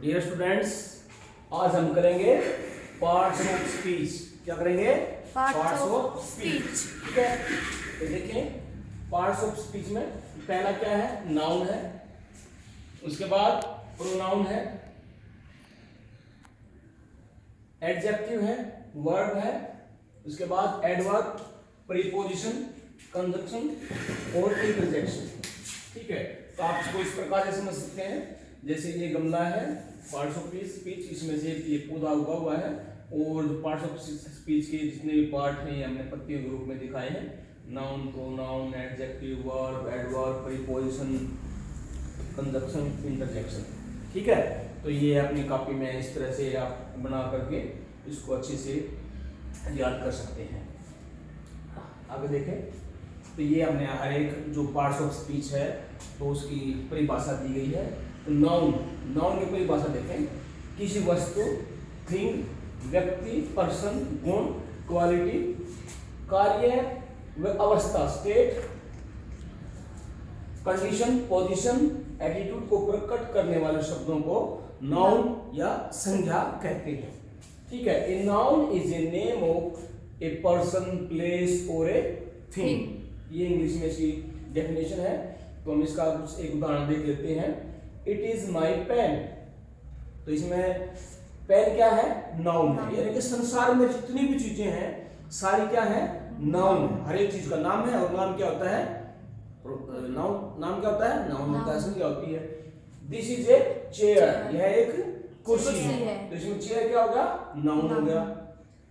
Dear students, आज हम करेंगे पार्ट्स ऑफ स्पीच। क्या करेंगे? Parts of speech. ठीक है, तो देखिए पार्ट्स ऑफ स्पीच में पहला क्या है? नाउन है, उसके बाद प्रोनाउन है, एडजेक्टिव है, वर्ब है, उसके बाद एडवर्ब, प्रीपोजिशन, कंजंक्शन और इंटरजेक्शन। ठीक है, तो आप इसको इस प्रकार से समझ सकते हैं, जैसे ये गमला है, पार्ट्स ऑफ स्पीच, इसमें से ये पौधा उगा हुआ है और पार्ट्स ऑफ स्पीच के जितने भी पार्ट हैं ये हमने पत्तियों के रूप में दिखाए हैं। Noun, pronoun, adjective, verb, adverb, preposition, conjunction, interjection. ठीक है, तो ये अपनी कॉपी में इस तरह से आप बना करके इसको अच्छे से याद कर सकते हैं। आगे देखें, तो ये हमने हर एक जो पार्ट्स ऑफ स्पीच है तो उसकी परिभाषा दी गई है। तो नाउन की परिभाषा देखें, किसी वस्तु, थिंग, व्यक्ति, पर्सन, गुण, क्वालिटी, कार्य व अवस्था, स्टेट, कंडीशन, पोजीशन, एटीट्यूड को प्रकट करने वाले शब्दों को नाउन या संज्ञा कहते हैं। ठीक है, a noun is a name of a person, place और ए थिंग। ये इंग्लिश में इसकी डेफिनेशन है, तो हम इसका कुछ एक उदाहरण देख लेते हैं। इट इज माई पेन, तो इसमें पेन क्या है? नाउन है, यानी कि संसार में जितनी भी चीजें हैं सारी क्या है? नाउन है। हर एक चीज का नाम है, और नाम क्या होता है? नाम क्या होता है? नाउन होता है, संज्ञा होती है। दिस इज ए चेयर, यह एक कुर्सी है, तो इसमें चेयर क्या होगा? नाउन हो गया,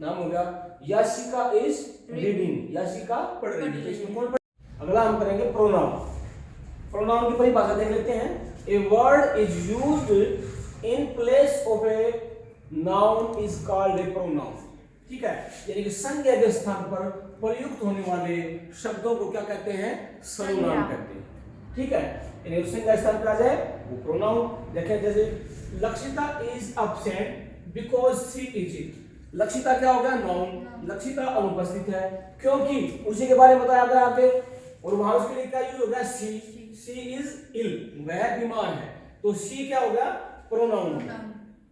नाम हो गया। याशिका इज रीडिंग, याशिका पढ़ रही है, तो इसमें कौन पढ़? अगला हम करेंगे प्रोनाउन। प्रोनाउन की परिभाषा देख लेते हैं। ए word is used in place of a noun is called a pronoun. ठीक है, यानी कि संज्ञा के स्थान पर प्रयुक्त होने वाले शब्दों को क्या कहते हैं? सर्वनाम कहते हैं। ठीक है, यानी संज्ञा स्थान पर आ जाए वो प्रोनाउन। देखें, जैसे Lakshita is absent because she is it. Lakshita क्या होगा? नाउन। लक्षिता अनुपस्थित है क्योंकि उसी के बारे में बताया गया आगे, और वहां उसके लिए क्या यूज हो गया? शी इज इल, वह बीमार है, तो शी क्या हो गया? प्रोनाउन हो गया।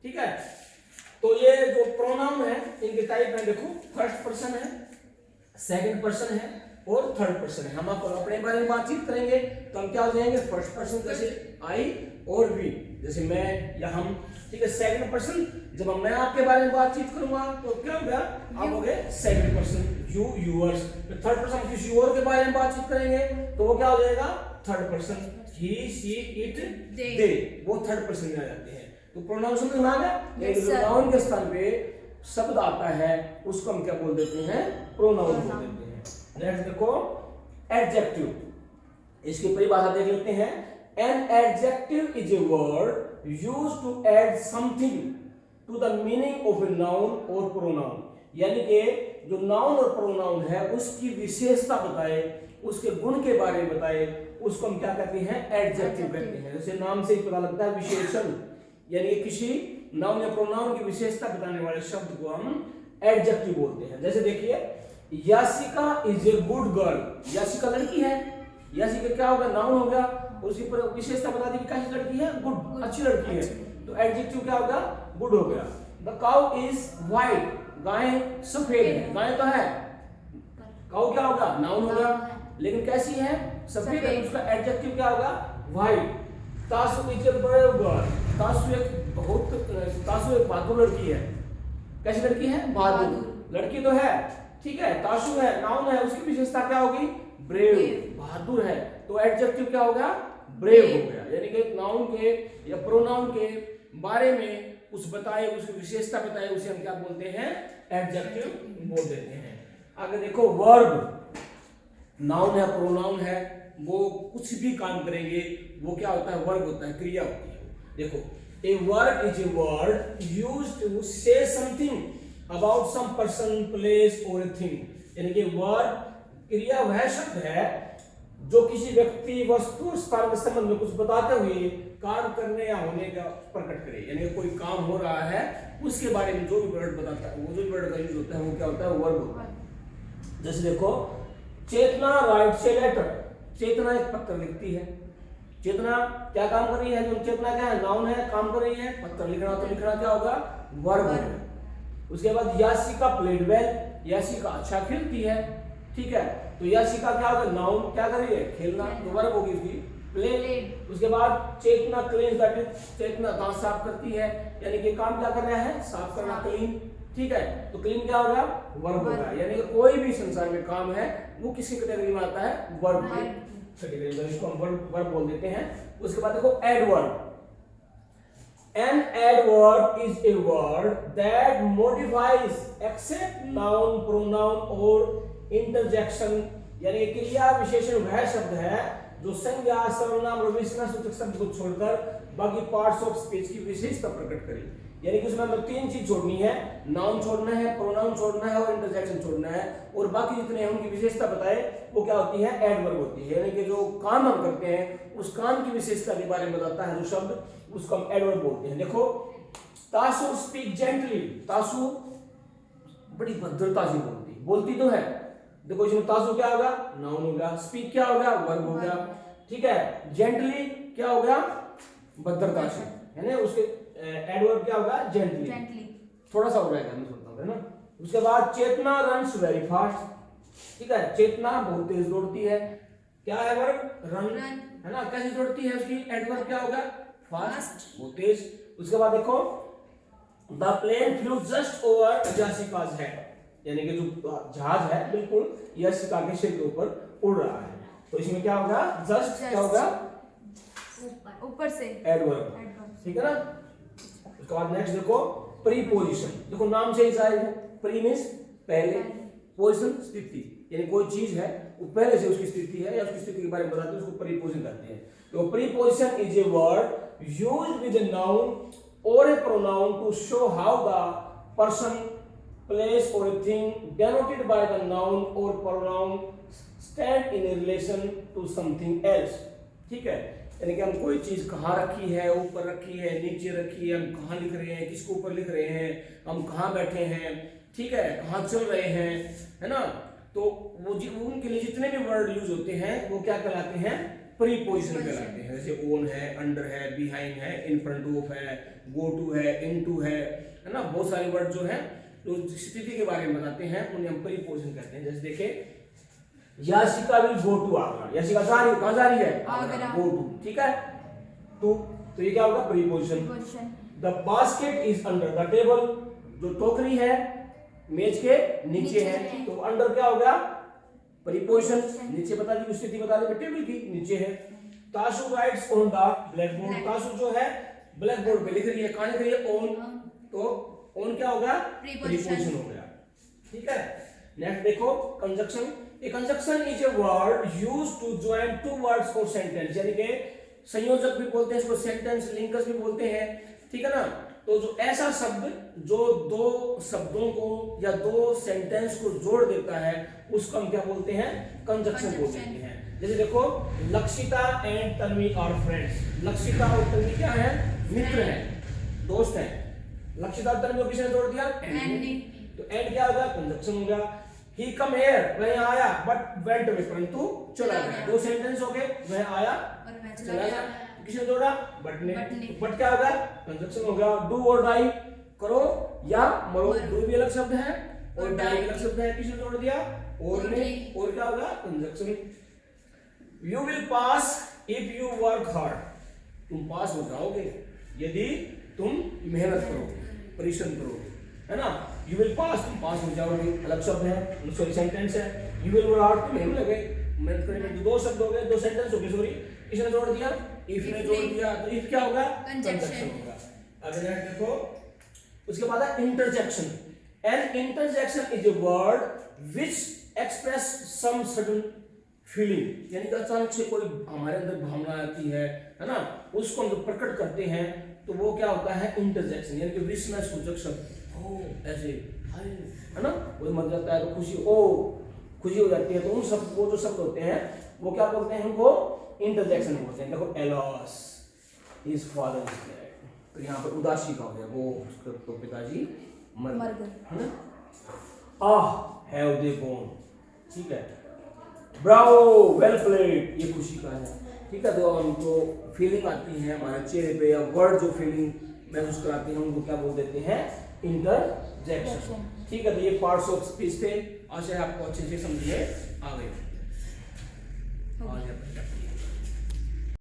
ठीक है, तो ये जो प्रोनाउन है इनके टाइप में देखो, फर्स्ट पर्सन है, सेकंड पर्सन है और थर्ड पर्सन है। हम अपने बारे में बातचीत करेंगे तो हम क्या हो जाएंगे? फर्स्ट पर्सन, जैसे आई और वी, जैसे मैं या हम। ठीक है, सेकंड पर्सन, जब मैं आपके बारे में बातचीत करूंगा तो क्या होगा? आप होगे second person, you, yours. Third person किसी और के बारे में बातचीत करेंगे तो वो क्या हो जाएगा? Third person, he, she, it, they, वो थर्ड पर्सन में आ जाते हैं। तो प्रोनाउन समझ में आ गया? नाउन के स्थान पे शब्द आता है उसको हम क्या बोल देते हैं? प्रोनाउन बोल देते हैं। नेक्स्ट देखो, एडजेक्टिव, इसकी परिभाषा देख लेते हैं। An adjective is a word used to add something to the meaning of a noun और प्रोनाउन। यानी कि जो नाउन और प्रोनाउन है उसकी विशेषता बताए, उसके गुण के बारे में बताए, उसको हम क्या कहते हैं? एडजेक्टिव कहते हैं। जैसे नाम से ही पता लगता है विशेषण, यानी किसी नाउन या प्रोनाउन की विशेषता बताने वाले शब्द को हम एडजेक्टिव बोलते हैं। जैसे देखिए, Yashika is a good girl, Yashika लड़की है, याशिका क्या होगा? नाउन हो गया, उसी पर विशेषता बता दी कि कैसी लड़की है? गुड, अच्छी लड़की है, तो एडजेक्टिव क्या होगा? गुड हो गया। द काउ इज व्हाइट, गाय सफेद है, गाय तो है, काउ क्या होगा? नाउन हो गया, लेकिन कैसी है? सफेद है, उसका एडजेक्टिव क्या होगा? व्हाइट। तासु इज ए ब्रेव गर्ल, तासु एक बहादुर लड़की है। कैसी लड़की है? बहादुर लड़की तो है। ठीक है, तासु है, नाउन है, उसकी विशेषता क्या होगी? ब्रेव, बहादुर है, तो एडजेक्टिव क्या होगा? ब्रेव हो गया। यानी कि नाउन के या प्रोनाउन के बारे में कुछ बताए, उसकी विशेषता बताए, उसे हम क्या बोलते हैं? एडजेक्टिव बोल देते हैं। आगे देखो, वर्ब, नाउन है, प्रोनाउन है, वो कुछ भी काम करेंगे वो क्या होता है? वर्ब होता है, क्रिया होती है। देखो, a word is a word used to say something about some person, place और थिंग। यानी कि वर्ड, क्रिया वह शब्द है जो किसी व्यक्ति, वस्तु, स्थान के संबंध में कुछ बताते हुए काम करने या होने का प्रकट करे। यानी कोई काम हो रहा है उसके बारे में जो भी वर्ड बताता है, वो जो वर्ड का यूज होता है वो क्या होता है? वर्ब होता है। जैसे देखो, चेतना राइट्स ए लेटर, चेतना एक पत्र लिखती है। चेतना क्या काम कर रही है? जो चेतना क्या है? नाउन है, काम कर रही है। पत्थर लिखना तो लिखना क्या होगा? वर्ब होगा। उसके बाद याशिका प्लेड वेल, याशिका अच्छा खेलती है, ठीक है, तो याशिका क्या होगा? नाउन, क्या कर रही है? खेलना, तो वर्ब होगी उसकी प्ले। उसके बाद चेतना क्लीन द टीथ, चेतना दांत साफ करती है, यानी कि काम क्या कर रहा है? साफ करना, क्लीन, ठीक है, तो क्लीन क्या होगा? वर्ब होगा। यानी कि कोई भी संसार में काम है वो किसी कैटेगरी में आता है? वर्ब की कैटेगरी में, इसको हम वर्ब बोल देते हैं। उसके बाद देखो adverb. An adverb is a word that modifies except noun, pronoun और interjection, यानी क्रिया विशेषण वह शब्द है जो संज्ञा, सर्वनाम और विशेषणसूचक शब्द को छोड़कर बाकी पार्ट्स ऑफ स्पीच की विशेषता प्रकट करे। यानी कि उसमें हमें तीन चीज छोड़नी है, नाउन छोड़ना है, प्रोनाउन छोड़ना है और इंटरजेक्शन छोड़ना है, और बाकी जितने हैं उनकी विशेषता बताए वो क्या होती है? एडवर्ब होती है। यानी कि जो काम हम करते हैं उस काम की विशेषता के बारे में बताता है जो शब्द, उसको हम एडवर्ब बोलते हैं। देखो तासु स्पीक जेंटली, तासु बड़ी भद्रता से बोलती तो है। देखो इसमें तासु क्या होगा? नाउन होगा, स्पीक क्या होगा? वर्ब हो गया, ठीक है, जेंटली क्या होगा? भद्रता से, है ना, उसके एडवर्ब क्या होगा? जेंटली, थोड़ा सा हो रहेगा, मैं सोचता हूं, है ना। उसके बाद चेतना रन्स वेरी फास्ट, ठीक है, चेतना बहुत तेज दौड़ती है, क्या है वर्ब? रन, है ना, कैसे दौड़ती है? उसकी एडवर्ब क्या होगा? फास्ट, बहुत तेज। उसके बाद देखो the plane flew just over याशिका's हेड, यानी कि जो जहाज है बिल्कुल याशिका के सिर के ऊपर उड़ रहा है, तो इसमें क्या होगा? जस्ट क्या होगा? ऊपर से, एडवर्ब, ठीक है ना। उसके बाद नेक्स्ट देखो प्रीपोजिशन, देखो नाम से ही जाहिर है, प्री मींस पहले, पोजीशन स्थिति, यानी कोई चीज है वो पहले से उसकी स्थिति है या उसकी स्थिति के बारे में बताते हैं, उसको प्रीपोजिशन कहते हैं। तो preposition is a word used with a noun or a pronoun to show how the person, place or a thing denoted by the noun or pronoun stand in a relation to something else, ठीक है, यानी कि हम कोई चीज कहाँ रखी है, ऊपर रखी है, नीचे रखी है, हम कहाँ लिख रहे हैं, किसके ऊपर लिख रहे हैं, हम कहाँ बैठे हैं, ठीक है, कहाँ चल रहे हैं, है ना, तो वो उनके लिए जितने भी वर्ड यूज होते हैं वो क्या कहलाते हैं? प्रीपोजिशन कहलाते हैं। जैसे ओन है, अंडर है, बिहाइंड है, इन फ्रंट ऑफ है, गो टू है, इनटू है ना, बहुत सारे वर्ड जो है जो स्थिति के बारे में बताते हैं उन्हें हम प्रीपोजिशन कहते हैं। जैसे देखे Yashika will go to Agra, Yashika जा रही है, कहां जा रही है? आगरा, गो टू, ठीक है, तो ये क्या होगा? Preposition. The basket is under the table, जो टोकरी है मेज के नीचे है, तो अंडर क्या होगा? प्रीपोजिशन, नीचे बता दी, स्थिति बता दी, टेबल की नीचे है। Tashu rights on the black board, Tashu जो है ब्लैक बोर्ड पे लिख रही है, कहां लिख रही है? ऑन, तो ऑन क्या होगा? प्रीपोजिशन हो गया, ठीक है। नेक्स्ट देखो conjunction. A conjunction is a word used to join two words और सेंटेंस, यानी कि संयोजक भी बोलते हैं इसको, सेंटेंस लिंकर्स भी बोलते हैं, ठीक है ना। तो जो ऐसा शब्द जो दो शब्दों को या दो सेंटेंस को जोड़ देता है उसको हम क्या बोलते हैं? कंजक्शन बोलते हैं। जैसे देखो Lakshita and Tanvi are friends, Lakshita और तन्वी क्या है? मित्र हैं, दोस्त हैं। लक्षिता और तन्वी को किसने जोड़ दिया? एंड ने, तो एंड क्या होगा? कंजक्शन हो गया। ही कम हियर, वह यहाँ आया, बट वेंट अवे, परंतु चला गया। दो सेंटेंस हो गए, वह आया और चला गया, किसने जोड़ा? बट ने, बट क्या होगा? कंजक्शन होगा। डू और डाई, करो या मरो, डू भी अलग शब्द है और डाई भी अलग शब्द है, किसने जोड़ दिया? और ने, और क्या होगा? Conjunction. You will pass if you work hard, तुम पास हो जाओगे यदि तुम मेहनत करोगे, परिश्रम करोगे, है ना। यू विल पास, तुम पास हो जाओगे, अलग शब्द है, सॉरी सेंटेंस है। यू विल वर्क हार्ड, तुम्हें लगे मेहनत करेंगे, तो दो शब्द हो गए, दो सेंटेंस हो गए, सॉरी, किसने जोड़ दिया? इफ ने जोड़ दिया, तो इफ क्या होगा? कंजक्शन होगा। अब नेक्स्ट देखो, उसके बाद है interjection. An interjection is a word which express some sudden feeling, यानी कि अचानक से कोई हमारे अंदर भावना आती है ना, उसको हम जब प्रकट करते हैं तो वो क्या होता है? इंटरजेक्शन, यानी कि विस्मय सूचक शब्द, ओ ऐसे, है ना, कोई मर जाता है तो खुशी, ओ खुशी हो जाती है, तो उन सब वो जो शब्द होते हैं वो क्या बोलते हैं? उनको इंटरजेक्शन बोलते हैं। देखो एलॉस, हिज फादर इज डेड, तो यहाँ पर उदासी का हो गया, वो उसके तो पिताजी मर गए, है ना। आह हैव दे गॉन, ठीक है। ब्रावो वेल प्लेड, ये खुशी का है, ठीक है, तो हमको फीलिंग आती है हमारे चेहरे पे, या वर्ड जो फीलिंग महसूस कराते हैं उनको क्या बोल देते हैं, इंटरजेक्शन। ठीक है, तो ये पार्ट्स ऑफ स्पीच थे, आशा है आपको अच्छे से समझ में आ गए।